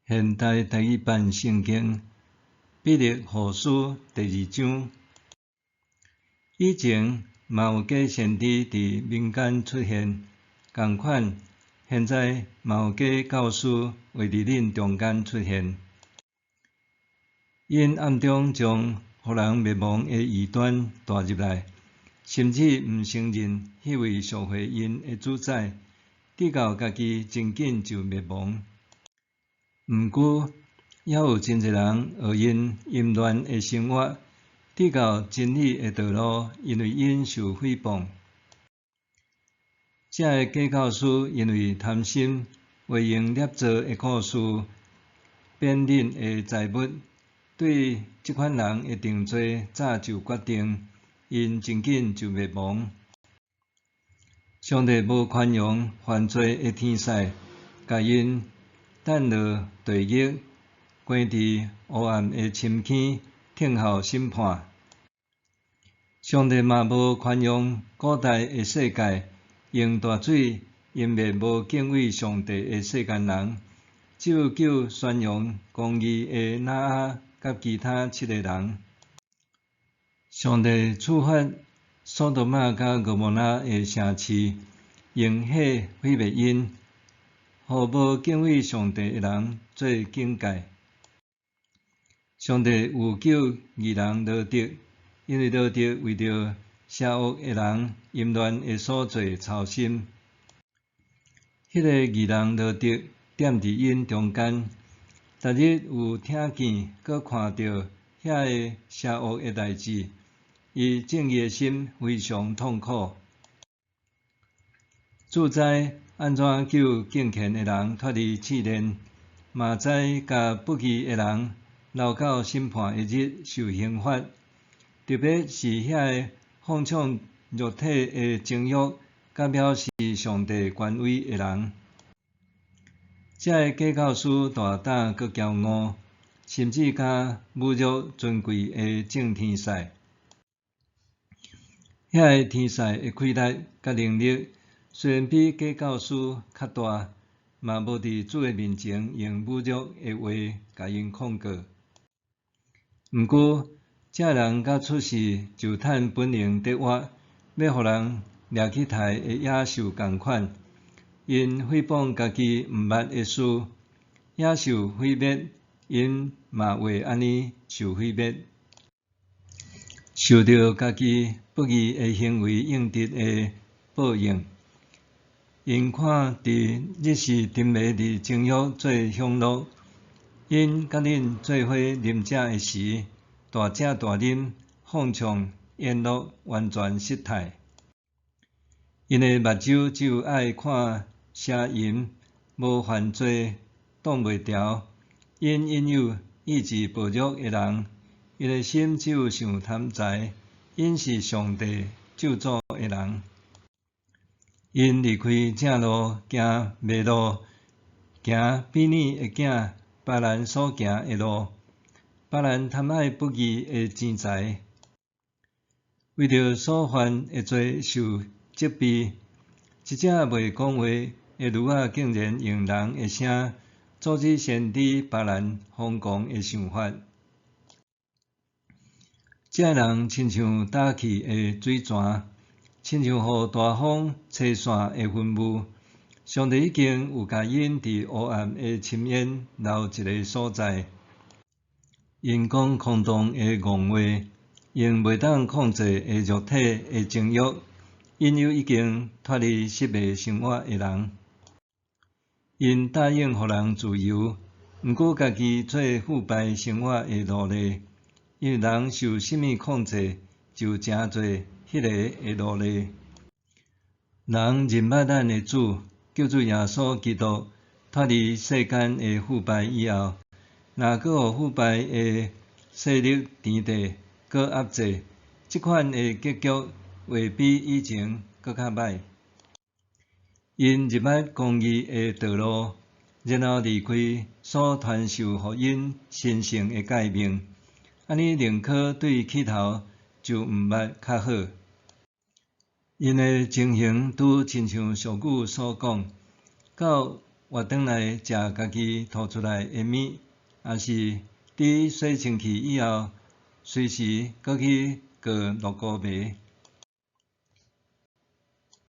现代第一版圣经彼得后书第2章。以前嘛有假先知伫民间出现，同款现在嘛有假教师会伫恁中间出现。因暗中将互人灭亡的异端带入来，甚至毋承认迄位赎回因的主宰，直到家己真紧就灭亡。毋过，也有真侪人学因淫乱的生活，直到真理的道路，因为因受诽谤。这个假教师因为贪心，为用捏造的故事骗恁的财物，对即款人的定罪早就决定，因真紧就灭亡。上帝无宽容犯罪的天使，甲因等落地狱，关伫黑暗的深坑，听候审判。上帝嘛无宽容古代的世界，用大水淹灭无敬畏上帝的世间人，只有救宣扬公义的挪亚甲其他7个人。上帝处罚索多玛甲蛾摩拉的城市，用火毁灭因，互无敬畏上帝的人做警戒。上帝有救义人罗得，因为罗得为着邪恶的人淫乱的所做操心。迄个义人罗得踮伫因中间，逐日有听见，搁看到遐个邪恶的代志，伊正义的心非常痛苦。主知安怎救敬虔的人脱离试炼，嘛知甲不义的人留到审判的日受刑罚，特别是遐个放纵肉体的情欲，甲藐视上帝权威的人。这个假教师大胆搁骄傲，甚至甲侮辱尊贵的正天使。遐个天使的气力甲能力，虽然比假教师较大，嘛无伫主的面前用侮辱的话甲因控告。毋过，这人甲出世就趁本能得活，要互人掠去杀的野兽共款。因诽谤家己毋捌的事，野兽毁灭，因嘛为安尼受毁灭，受到家己不义的行为应得的报应。因看伫日时沉迷伫情欲做享乐，因甲恁做伙啉食的时，大食大啉，放纵宴乐，完全失态。因的目睭只有爱看邪淫，无犯罪挡袂牢。因引诱意志薄弱的人，因的心只有想贪财。因是上帝咒诅的人。因离开正路，行迷路，行比拟会行别人所行的路。别人贪爱不义的钱财，为着所犯的罪受责备。一只袂讲话的驴仔竟然用人的声阻止先知别人疯狂的想法。这人亲像打气的水泉，亲像互大风吹散的云雾。上帝已经有甲因伫黑暗的深渊留一个所在。因讲空洞的戆话，用袂当控制的肉体的情欲，因又已经脱离失迷生活的人。因答应互人自由，毋过家己做腐败生活的奴隶。因为人受什么控制，就诚做迄个的奴隶。人认捌咱的主，救主耶稣基督，脱离世间的腐败以后，若搁互腐败的势力填地，搁压制，即款的结局会比以前搁较歹。因入捌公义的道路，然后离开所传授互因神圣的诫命。安尼宁可对起头就毋捌较好。因的情形拄亲像俗语所讲，到活转来食家己吐出来的物，也是伫洗清气以后，随时搁去过6个糜，